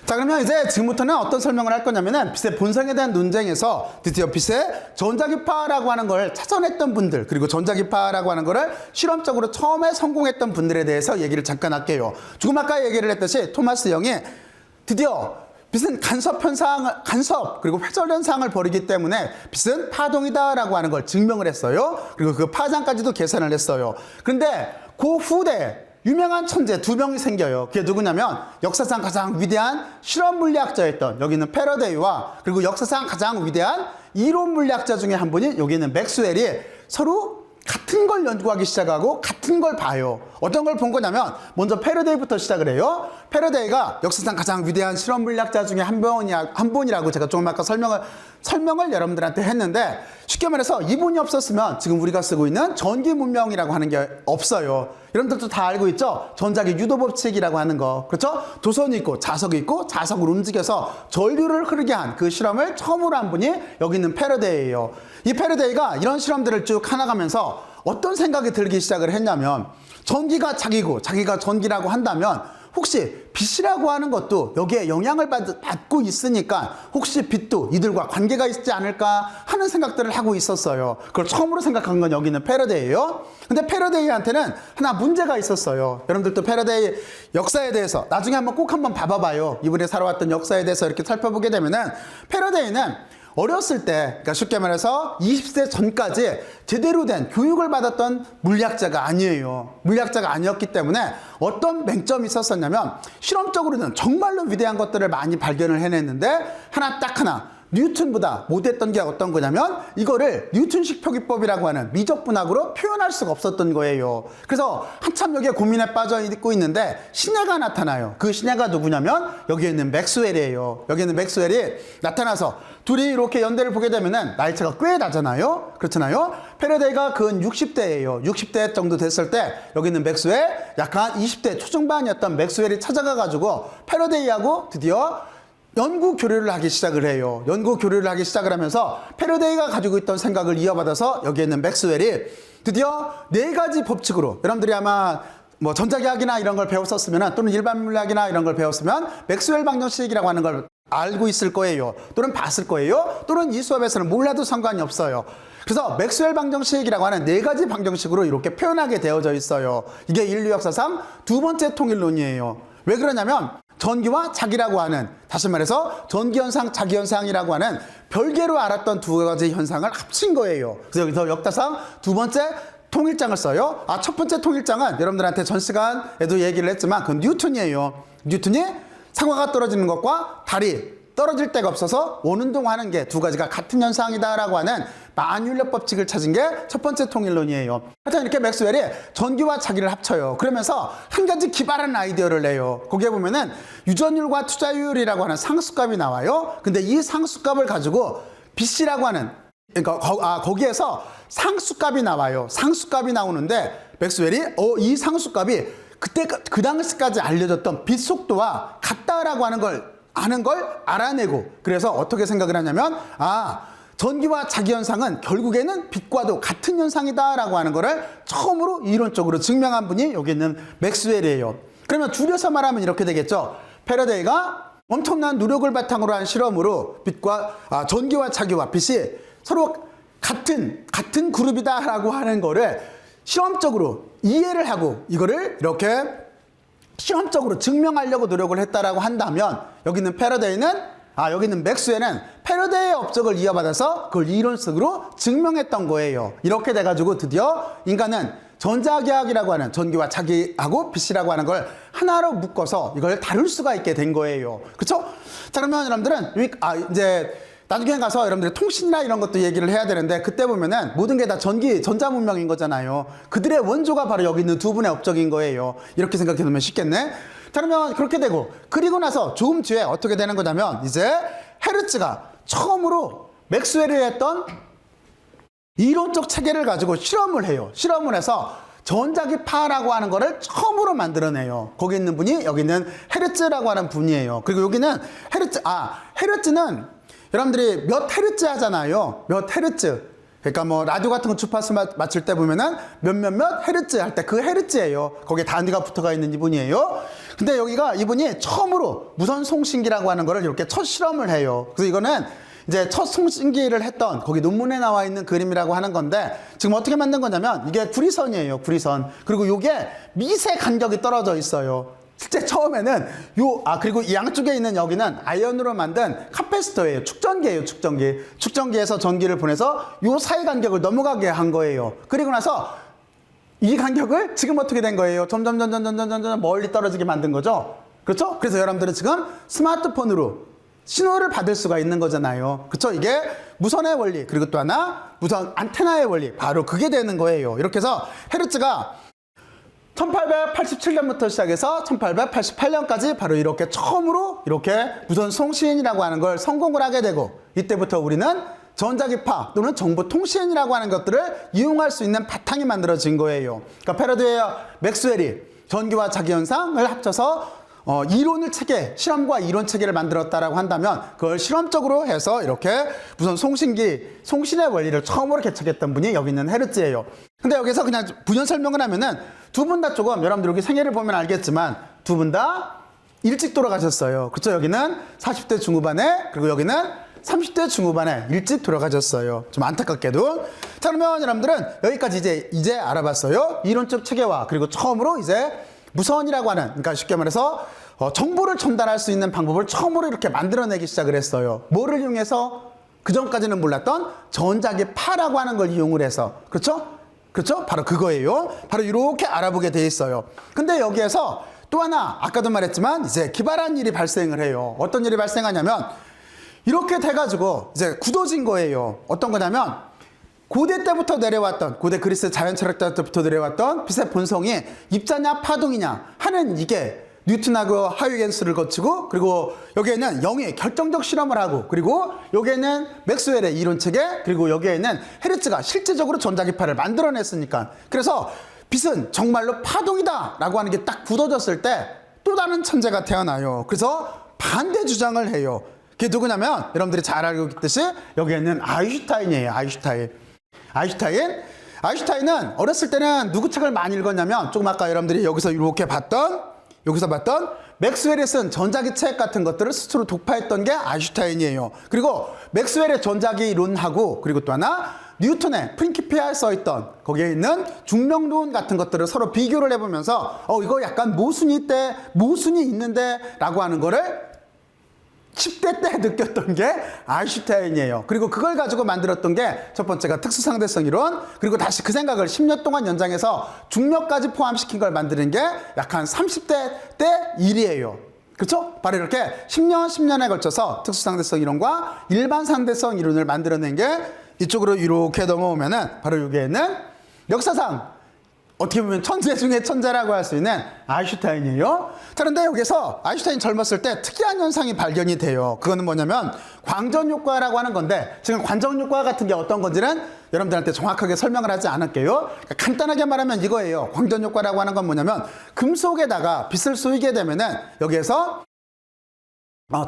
자, 그러면 이제 지금부터는 어떤 설명을 할 거냐면은 빛의 본성에 대한 논쟁에서 드디어 빛의 전자기파라고 하는 걸 찾아냈던 분들, 그리고 전자기파라고 하는 거를 실험적으로 처음에 성공했던 분들에 대해서 얘기를 잠깐 할게요. 조금 아까 얘기를 했듯이 토마스 영이 드디어 빛은 간섭 그리고 회절 현상을 벌이기 때문에 빛은 파동이다라고 하는 걸 증명을 했어요. 그리고 그 파장까지도 계산을 했어요. 그런데 그 후대에 유명한 천재 두 명이 생겨요. 그게 누구냐면 역사상 가장 위대한 실험 물리학자였던 여기는 패러데이와, 그리고 역사상 가장 위대한 이론 물리학자 중에 한 분이 여기는 맥스웰이 서로 같은 걸 연구하기 시작하고 같은 걸 봐요. 어떤 걸 본 거냐면 먼저 패러데이부터 시작을 해요. 패러데이가 역사상 가장 위대한 실험 물리학자 중에 한 분이라고 제가 조금 아까 설명을 여러분들한테 했는데, 쉽게 말해서 이분이 없었으면 지금 우리가 쓰고 있는 전기 문명이라고 하는 게 없어요. 여러분들도 다 알고 있죠? 전자기 유도 법칙이라고 하는 거. 그렇죠? 도선이 있고 자석이 있고 자석을 움직여서 전류를 흐르게 한 그 실험을 처음으로 한 분이 여기 있는 패러데이예요. 이 패러데이가 이런 실험들을 쭉 하나가면서 어떤 생각이 들기 시작을 했냐면, 전기가 자기고 자기가 전기라고 한다면 혹시 빛이라고 하는 것도 여기에 영향을 받고 있으니까 혹시 빛도 이들과 관계가 있지 않을까 하는 생각들을 하고 있었어요. 그걸 처음으로 생각한 건 여기는 패러데이예요. 근데 패러데이한테는 하나 문제가 있었어요. 여러분들도 패러데이 역사에 대해서 나중에 꼭 한번 봐봐요. 이분이 살아왔던 역사에 대해서 이렇게 살펴보게 되면은, 패러데이는 어렸을 때, 그러니까 쉽게 말해서 20세 전까지 제대로 된 교육을 받았던 물리학자가 아니에요. 물리학자가 아니었기 때문에 어떤 맹점이 있었었냐면, 실험적으로는 정말로 위대한 것들을 많이 발견을 해냈는데 딱 하나 뉴턴보다 못했던 게 어떤 거냐면, 이거를 뉴턴식 표기법이라고 하는 미적분학으로 표현할 수가 없었던 거예요. 그래서 한참 여기에 고민에 빠져 있고 있는데 신예가 나타나요. 그 신예가 누구냐면 여기에 있는 맥스웰이에요. 여기 있는 맥스웰이 나타나서 둘이 이렇게 연대를 보게 되면은 나이차가 꽤 나잖아요. 그렇잖아요. 패러데이가 근 60대예요. 60대 정도 됐을 때 여기 있는 맥스웰, 약간 20대 초중반이었던 맥스웰이 찾아가가지고 패러데이하고 드디어 연구 교류를 하기 시작을 해요. 연구 교류를 하기 시작을 하면서 패러데이가 가지고 있던 생각을 이어받아서 여기에 있는 맥스웰이 드디어 4가지 법칙으로, 여러분들이 아마 뭐 전자기학이나 이런 걸 배웠었으면, 또는 일반 물리학이나 이런 걸 배웠으면 맥스웰 방정식이라고 하는 걸 알고 있을 거예요. 또는 봤을 거예요. 또는 이 수업에서는 몰라도 상관이 없어요. 그래서 맥스웰 방정식이라고 하는 4가지 방정식으로 이렇게 표현하게 되어져 있어요. 이게 인류 역사상 두 번째 통일론이에요. 왜 그러냐면 전기와 자기라고 하는, 다시 말해서 전기현상, 자기현상이라고 하는 별개로 알았던 두 가지 현상을 합친 거예요. 그래서 여기서 역사상 두 번째 통일장을 써요. 첫 번째 통일장은 여러분들한테 전 시간에도 얘기를 했지만 그 뉴턴이에요. 뉴턴이 상과가 떨어지는 것과 달이 떨어질 데가 없어서 원운동하는 게 두 가지가 같은 현상이다라고 하는 만유인력 법칙을 찾은 게 첫 번째 통일론이에요. 하여튼 이렇게 맥스웰이 전기와 자기를 합쳐요. 그러면서 한 가지 기발한 아이디어를 내요. 거기에 보면은 유전율과 투자율이라고 하는 상수값이 나와요. 근데 이 상수값을 가지고 빛이라고 하는, 그러니까 거기에서 상수값이 나와요. 상수값이 나오는데 맥스웰이 이 상수값이 그때 그 당시까지 알려졌던 빛 속도와 같다라고 하는 걸 알아내고, 그래서 어떻게 생각을 하냐면, 전기와 자기현상은 결국에는 빛과도 같은 현상이다라고 하는 거를 처음으로 이론적으로 증명한 분이 여기 있는 맥스웰이에요. 그러면 줄여서 말하면 이렇게 되겠죠. 패러데이가 엄청난 노력을 바탕으로 한 실험으로 전기와 자기와 빛이 서로 같은 그룹이다라고 하는 거를 실험적으로 이해를 하고 이거를 이렇게 실험적으로 증명하려고 노력을 했다라고 한다면, 여기 있는 여기 있는 맥스웰은 패러데이의 업적을 이어받아서 그걸 이론식으로 증명했던 거예요. 이렇게 돼가지고 드디어 인간은 전자기학이라고 하는 전기와 자기하고 빛이라고 하는 걸 하나로 묶어서 이걸 다룰 수가 있게 된 거예요. 그렇죠? 자, 그러면 여러분들은 이제 나중에 가서 여러분들이 통신이나 이런 것도 얘기를 해야 되는데, 그때 보면은 모든 게 다 전자 문명인 거잖아요. 그들의 원조가 바로 여기 있는 두 분의 업적인 거예요. 이렇게 생각해 놓으면 쉽겠네. 자, 그러면 그렇게 되고, 그리고 나서 조금 뒤에 어떻게 되는 거냐면, 이제 헤르츠가 처음으로 맥스웰이 했던 이론적 체계를 가지고 실험을 해요. 실험을 해서 전자기파라고 하는 거를 처음으로 만들어내요. 거기 있는 분이 여기 있는 헤르츠라고 하는 분이에요. 그리고 여기는 헤르츠는 여러분들이 몇 헤르츠 하잖아요. 몇 헤르츠. 그러니까 뭐 라디오 같은 거 주파수 맞출 때 보면은 몇몇몇 헤르츠 할 때 그 헤르츠예요. 거기에 단위가 붙어가 있는 이분이에요. 근데 여기가 이분이 처음으로 무선 송신기라고 하는 거를 이렇게 첫 실험을 해요. 그래서 이거는 이제 첫 송신기를 했던 거기 논문에 나와 있는 그림이라고 하는 건데 지금 어떻게 만든 거냐면 이게 구리선이에요. 구리선. 그리고 요게 미세 간격이 떨어져 있어요. 실제 처음에는 그리고 이 양쪽에 있는 여기는 아이언으로 만든 카패시터예요. 축전기예요. 축전기에서 전기를 보내서 요 사이 간격을 넘어가게 한 거예요. 그리고 나서 이 간격을 지금 어떻게 된 거예요? 점점 멀리 떨어지게 만든 거죠. 그렇죠? 그래서 여러분들은 지금 스마트폰으로 신호를 받을 수가 있는 거잖아요. 그렇죠? 이게 무선의 원리, 그리고 또 하나 무선 안테나의 원리, 바로 그게 되는 거예요. 이렇게 해서 헤르츠가 1887년부터 시작해서 1888년까지 바로 이렇게 처음으로 이렇게 무선 송신이라고 하는 걸 성공을 하게 되고, 이때부터 우리는 전자기파 또는 정보통신이라고 하는 것들을 이용할 수 있는 바탕이 만들어진 거예요. 그러니까 패러디와 맥스웰이 전기와 자기현상을 합쳐서 이론을 체계, 실험과 이론 체계를 만들었다라고 한다면 그걸 실험적으로 해서 이렇게 무선 송신의 원리를 처음으로 개척했던 분이 여기 있는 헤르츠예요. 근데 여기서 그냥 부연 설명을 하면은 두 분 다 조금, 여러분들 여기 생애를 보면 알겠지만 두 분 다 일찍 돌아가셨어요. 그렇죠? 여기는 40대 중후반에, 그리고 여기는 30대 중후반에 일찍 돌아가셨어요. 좀 안타깝게도. 자, 그러면 여러분들은 여기까지 이제 알아봤어요. 이론적 체계와, 그리고 처음으로 이제 무선이라고 하는, 그러니까 쉽게 말해서 정보를 전달할 수 있는 방법을 처음으로 이렇게 만들어내기 시작을 했어요. 뭐를 이용해서? 그 전까지는 몰랐던 전자기파라고 하는 걸 이용을 해서. 그렇죠? 그렇죠? 바로 그거예요. 바로 이렇게 알아보게 돼 있어요. 근데 여기에서 또 하나, 아까도 말했지만 이제 기발한 일이 발생을 해요. 어떤 일이 발생하냐면 이렇게 돼가지고 이제 굳어진 거예요. 어떤 거냐면 고대 때부터 내려왔던, 고대 그리스 자연철학자 때부터 내려왔던 빛의 본성이 입자냐 파동이냐 하는, 이게 뉴턴하고 하위겐스를 거치고, 그리고 여기에는 영의 결정적 실험을 하고, 그리고 여기에는 맥스웰의 이론체계, 그리고 여기에는 헤르츠가 실제적으로 전자기파를 만들어냈으니까, 그래서 빛은 정말로 파동이다 라고 하는 게 딱 굳어졌을 때 또 다른 천재가 태어나요. 그래서 반대 주장을 해요. 그게 누구냐면 여러분들이 잘 알고 있듯이 여기에는 아인슈타인이에요. 아인슈타인은 어렸을 때는 누구 책을 많이 읽었냐면, 조금 아까 여러분들이 여기서 봤던 맥스웰이 쓴 전자기 책 같은 것들을 스스로 독파했던 게 아인슈타인이에요. 그리고 맥스웰의 전자기 이론하고, 그리고 또 하나 뉴턴의 프린키피아에 써있던 거기에 있는 중력론 같은 것들을 서로 비교를 해보면서 이거 약간 모순이 있는데 라고 하는 거를 10대 때 느꼈던 게 아인슈타인이에요. 그리고 그걸 가지고 만들었던 게 첫 번째가 특수상대성 이론, 그리고 다시 그 생각을 10년 동안 연장해서 중력까지 포함시킨 걸 만드는 게 약 한 30대 때 일이에요. 그렇죠? 바로 이렇게 10년에 걸쳐서 특수상대성 이론과 일반 상대성 이론을 만들어낸 게, 이쪽으로 이렇게 넘어오면은 바로 여기에는 역사상 어떻게 보면 천재 중에 천재라고 할 수 있는 아인슈타인이에요. 자, 그런데 여기서 아인슈타인 젊었을 때 특이한 현상이 발견이 돼요. 그거는 뭐냐면 광전효과라고 하는 건데, 지금 광전효과 같은 게 어떤 건지는 여러분들한테 정확하게 설명을 하지 않을게요. 그러니까 간단하게 말하면 이거예요. 광전효과라고 하는 건 뭐냐면 금속에다가 빛을 쏘이게 되면은 여기에서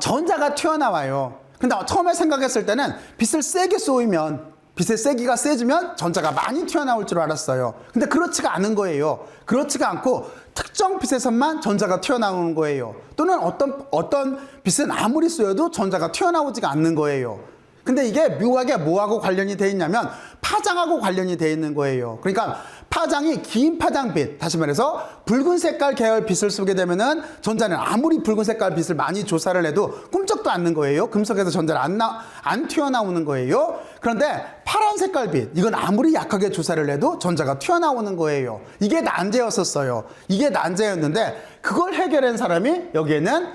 전자가 튀어나와요. 근데 처음에 생각했을 때는 빛을 세게 쏘이면, 빛의 세기가 세지면 전자가 많이 튀어나올 줄 알았어요. 근데 그렇지가 않은 거예요. 그렇지가 않고 특정 빛에서만 전자가 튀어나오는 거예요. 또는 어떤 빛은 아무리 쏘여도 전자가 튀어나오지가 않는 거예요. 근데 이게 묘하게 뭐하고 관련이 돼 있냐면 파장하고 관련이 돼 있는 거예요. 그러니까 파장이 긴 파장빛, 다시 말해서 붉은 색깔 계열 빛을 쏘게 되면은 전자는 아무리 붉은 색깔 빛을 많이 조사를 해도 꿈쩍도 않는 거예요. 금속에서 전자는 안 튀어나오는 거예요. 그런데 파란 색깔 빛, 이건 아무리 약하게 조사를 해도 전자가 튀어나오는 거예요. 이게 난제였었어요. 이게 난제였는데 그걸 해결한 사람이 여기에는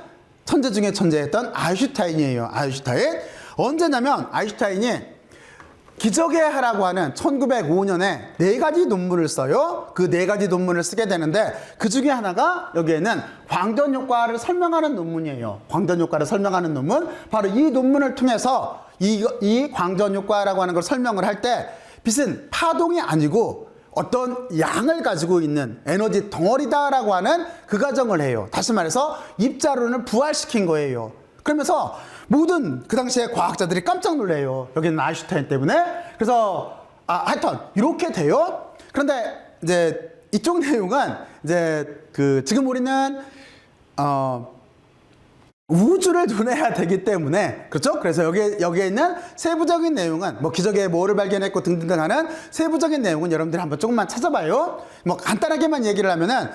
천재 중에 천재였던 아인슈타인이에요. 아인슈타인. 언제냐면 아인슈타인이 기적의 해라고 하는 1905년에 4가지 논문을 써요. 그 4가지 논문을 쓰게 되는데 그 중에 하나가 여기에는 광전효과를 설명하는 논문이에요. 광전효과를 설명하는 논문. 바로 이 논문을 통해서 이 광전효과라고 하는 걸 설명을 할 때 빛은 파동이 아니고 어떤 양을 가지고 있는 에너지 덩어리다라고 하는 그 가정을 해요. 다시 말해서 입자론을 부활시킨 거예요. 그러면서 모든 그 당시에 과학자들이 깜짝 놀래요. 여기는 아인슈타인 때문에. 그래서 하여튼 이렇게 돼요. 그런데 이제 이쪽 내용은 이제 지금 우리는 우주를 논해야 되기 때문에, 그렇죠? 그래서 여기에 있는 세부적인 내용은 뭐 기적에 뭐를 발견했고 등등 하는 세부적인 내용은 여러분들이 한번 조금만 찾아봐요. 뭐 간단하게만 얘기를 하면은,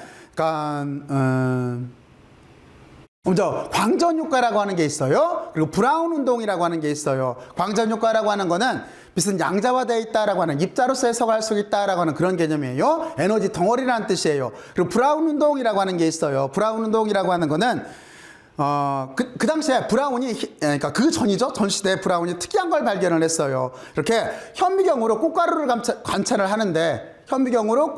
먼저 광전 효과라고 하는 게 있어요. 그리고 브라운 운동이라고 하는 게 있어요. 광전 효과라고 하는 거는 빛은 양자화되어 있다라고 하는, 입자로서 해석할 수 있다라고 하는 그런 개념이에요. 에너지 덩어리라는 뜻이에요. 그리고 브라운 운동이라고 하는 게 있어요. 브라운 운동이라고 하는 거는 그 당시에 브라운이, 그러니까 그 전이죠. 전 시대에 브라운이 특이한 걸 발견을 했어요. 이렇게 현미경으로 꽃가루를 관찰을 하는데, 현미경으로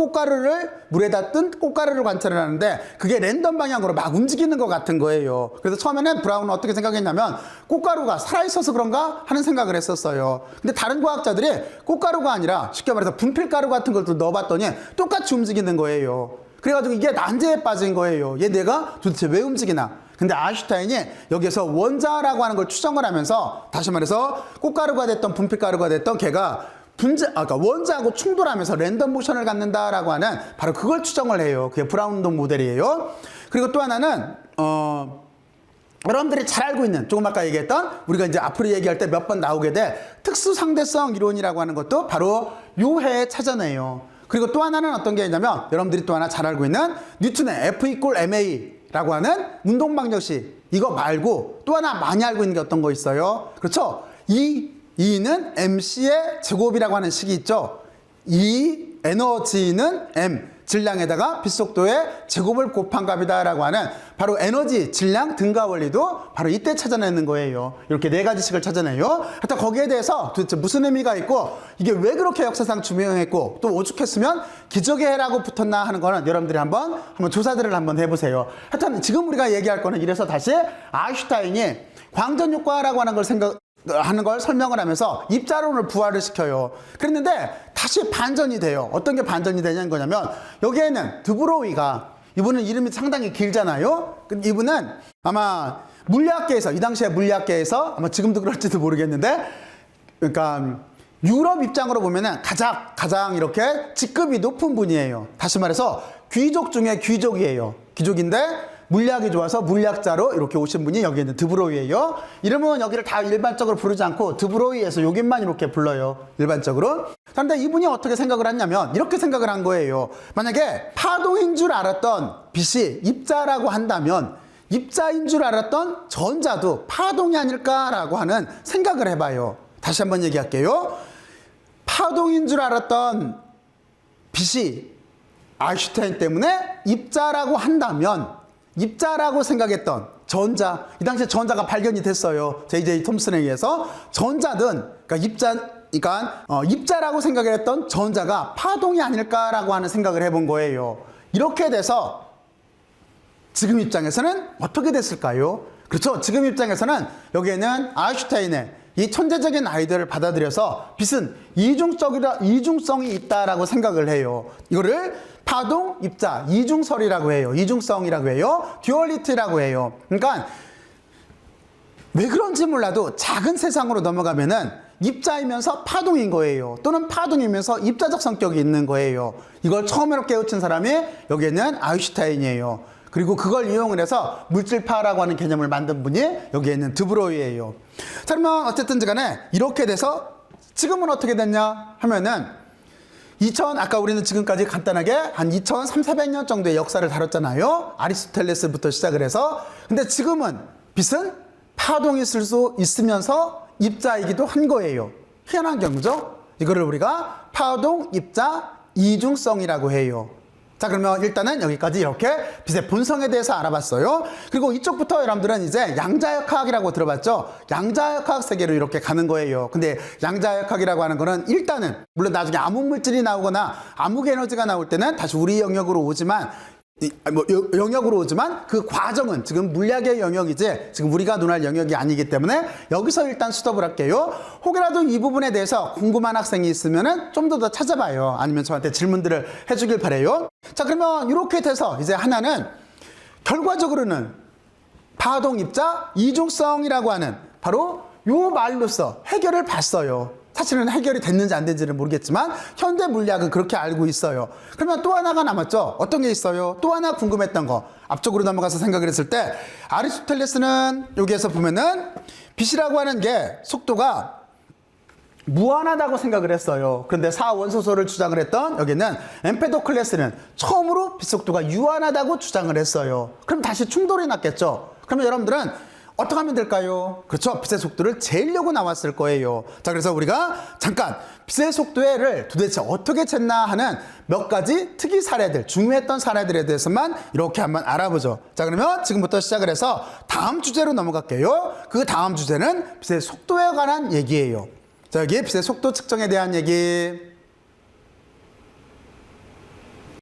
물에다 뜬 꽃가루를 관찰을 하는데, 그게 랜덤 방향으로 막 움직이는 것 같은 거예요. 그래서 처음에는 브라운은 어떻게 생각했냐면, 꽃가루가 살아있어서 그런가 하는 생각을 했었어요. 근데 다른 과학자들이 꽃가루가 아니라 쉽게 말해서 분필가루 같은 걸 또 넣어봤더니 똑같이 움직이는 거예요. 그래가지고 이게 난제에 빠진 거예요. 얘 내가 도대체 왜 움직이나? 근데 아인슈타인이 여기에서 원자라고 하는 걸 추정을 하면서, 다시 말해서 꽃가루가 됐던 분필가루가 됐던 걔가 그러니까 원자하고 충돌하면서 랜덤 모션을 갖는다라고 하는 바로 그걸 추정을 해요. 그게 브라운 운동 모델이에요. 그리고 또 하나는 여러분들이 잘 알고 있는, 조금 아까 얘기했던, 우리가 이제 앞으로 얘기할 때 몇 번 나오게 될 특수상대성 이론이라고 하는 것도 바로 요 해에 찾아내요. 그리고 또 하나는 어떤 게 있냐면, 여러분들이 또 하나 잘 알고 있는 뉴턴의 F=ma 라고 하는 운동방정식, 이거 말고 또 하나 많이 알고 있는 게 어떤 거 있어요? 그렇죠? E는 mc의 제곱이라고 하는 식이 있죠. 에너지는 m, 질량에다가 빛속도의 제곱을 곱한 값이다라고 하는 바로 에너지, 질량, 등가 원리도 바로 이때 찾아내는 거예요. 이렇게 네 가지씩을 찾아내요. 하여튼 거기에 대해서 도대체 무슨 의미가 있고, 이게 왜 그렇게 역사상 중요했고, 또 오죽했으면 기적의 해라고 붙었나 하는 거는 여러분들이 한번 조사들을 한번 해보세요. 하여튼 지금 우리가 얘기할 거는, 이래서 다시 아인슈타인이 광전 효과라고 하는 걸 설명을 하면서 입자론을 부활을 시켜요. 그랬는데 다시 반전이 돼요. 어떤 게 반전이 되냐는 거냐면, 여기에는 드브로이가, 이분은 이름이 상당히 길잖아요. 이분은 아마 물리학계에서, 이 당시에 물리학계에서, 아마 지금도 그럴지도 모르겠는데, 그러니까 유럽 입장으로 보면은 가장 이렇게 직급이 높은 분이에요. 다시 말해서 귀족 중에 귀족이에요. 귀족인데 물리학이 좋아서 물리학자로 이렇게 오신 분이 여기 있는 드브로이예요. 이름은 여기를 다 일반적으로 부르지 않고 드브로이에서 여기만 이렇게 불러요. 일반적으로. 그런데 이분이 어떻게 생각을 했냐면, 이렇게 생각을 한 거예요. 만약에 파동인 줄 알았던 빛이 입자라고 한다면, 입자인 줄 알았던 전자도 파동이 아닐까라고 하는 생각을 해봐요. 다시 한번 얘기할게요. 파동인 줄 알았던 빛이 아인슈타인 때문에 입자라고 한다면, 입자라고 생각했던 전자, 이 당시에 전자가 발견이 됐어요. J.J. 톰슨에 의해서. 전자든, 입자라고 생각했던 전자가 파동이 아닐까라고 하는 생각을 해본 거예요. 이렇게 돼서 지금 입장에서는 어떻게 됐을까요? 그렇죠. 지금 입장에서는 여기에는 아인슈타인의 이 천재적인 아이디어를 받아들여서 빛은 이중성이 있다라고 생각을 해요. 이거를 파동, 입자, 이중설이라고 해요. 이중성이라고 해요. 듀얼리티라고 해요. 그러니까 왜 그런지 몰라도 작은 세상으로 넘어가면은 입자이면서 파동인 거예요. 또는 파동이면서 입자적 성격이 있는 거예요. 이걸 처음으로 깨우친 사람이 여기에는 아인슈타인이에요. 그리고 그걸 이용을 해서 물질파라고 하는 개념을 만든 분이 여기에 있는 드브로이예요. 자, 그러면 어쨌든 간에 이렇게 돼서 지금은 어떻게 됐냐 하면은 아까 우리는 지금까지 간단하게 한 2300년 정도의 역사를 다뤘잖아요. 아리스토텔레스부터 시작을 해서. 근데 지금은 빛은 파동이 있을 수 있으면서 입자이기도 한 거예요. 희한한 경우죠. 이거를 우리가 파동, 입자, 이중성이라고 해요. 자, 그러면 일단은 여기까지 이렇게 빛의 본성에 대해서 알아봤어요. 그리고 이쪽부터 여러분들은 이제 양자역학이라고 들어봤죠? 양자역학 세계로 이렇게 가는 거예요. 근데 양자역학이라고 하는 거는 일단은, 물론 나중에 암흑물질이 나오거나 암흑에너지가 나올 때는 다시 우리 영역으로 오지만, 그 과정은 지금 물리학의 영역이지 지금 우리가 논할 영역이 아니기 때문에 여기서 일단 스톱을 할게요. 혹여라도 이 부분에 대해서 궁금한 학생이 있으면은 좀 더 찾아봐요. 아니면 저한테 질문들을 해주길 바래요. 자, 그러면 이렇게 돼서 이제 하나는 결과적으로는 파동, 입자, 이중성이라고 하는 바로 요 말로써 해결을 봤어요. 사실은 해결이 됐는지 안 됐는지는 모르겠지만 현대 물리학은 그렇게 알고 있어요. 그러면 또 하나가 남았죠. 어떤 게 있어요? 또 하나 궁금했던 거. 앞쪽으로 넘어가서 생각을 했을 때 아리스토텔레스는 여기에서 보면은 빛이라고 하는 게 속도가 무한하다고 생각을 했어요. 그런데 사원소설을 주장을 했던 여기는 엠페도클레스는 처음으로 빛속도가 유한하다고 주장을 했어요. 그럼 다시 충돌이 났겠죠. 그러면 여러분들은 어떻게 하면 될까요? 그렇죠. 빛의 속도를 재려고 나왔을 거예요. 자, 그래서 우리가 잠깐 빛의 속도를 도대체 어떻게 쟀나 하는 몇 가지 특이 사례들, 중요했던 사례들에 대해서만 이렇게 한번 알아보죠. 자, 그러면 지금부터 시작을 해서 다음 주제로 넘어갈게요. 그 다음 주제는 빛의 속도에 관한 얘기예요. 자, 여기 빛의 속도 측정에 대한 얘기.